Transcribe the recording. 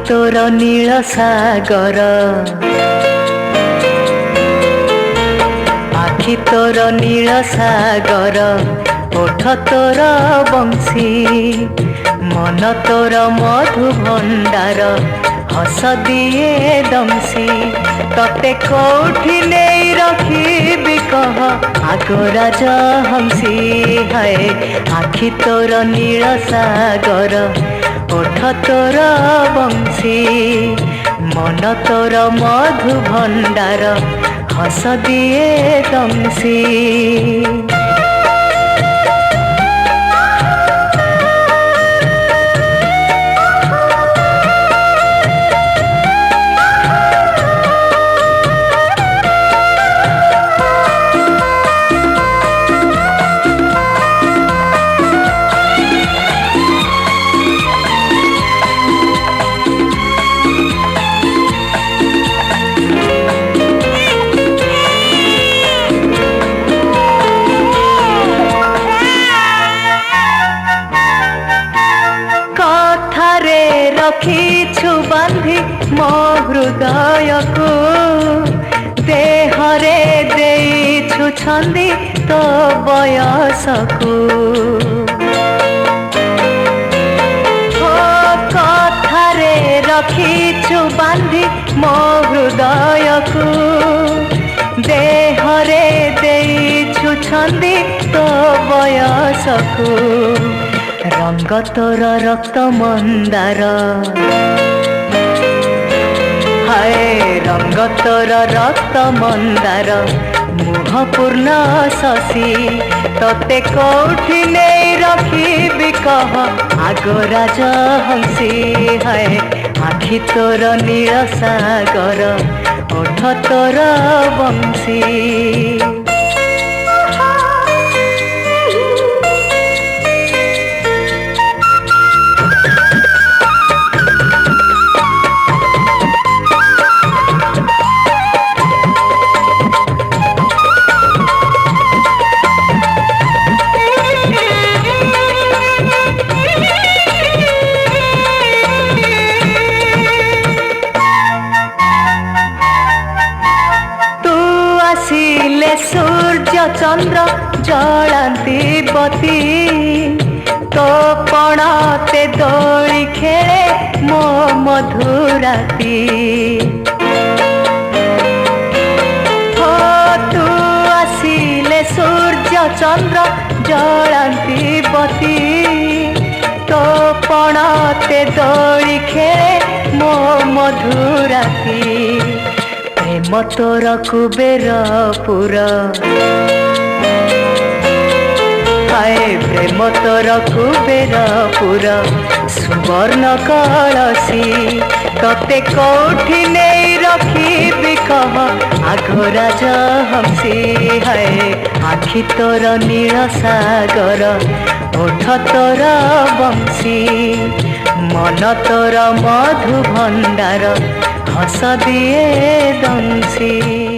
तोर नील सागर आखि तोर नील सागर ओठ तोर बंशी मन तोर मधु भंडार हस दिए दमसी तते कोठी नहीं रखी कह आगराज हंसी है आखि तोर नील सागर ओठ तोर बंशी मन तोर मधु भंडार हस दिए दमसी। रखीछु बांधी मो हृदय को देहरे देइछु छंदी तो बयस को कथारे रखीछु बांधी मो हृदय को देहरे देइछु छंदी तो बयस को रंग तोर रक्त मंदार हाय रंग तोर रक्त मंदार मुह पूर्ण शशि तते कोठी नहीं रखी कह आगराज हंसी हाय आखि तोर नील सागर ओठ तोर बंशी। सूर्य चंद्र जलांती बती तो पणते दोली खेले मो मधुराती हो तू आसिले सूर्य चंद्र जलांती बती तो पणते दोली खेले मो मधुराती प्रेम तोर कुबेर पुरा हाय प्रेम तोर कुबेर पुरा सुवर्ण कलसी तते कोठी नहीं रखी कह आगराज हंसी हाय आखि तोर नील सागर ओठ तोर बंशी मन तोर मधु भंडार हस दिए दंशी।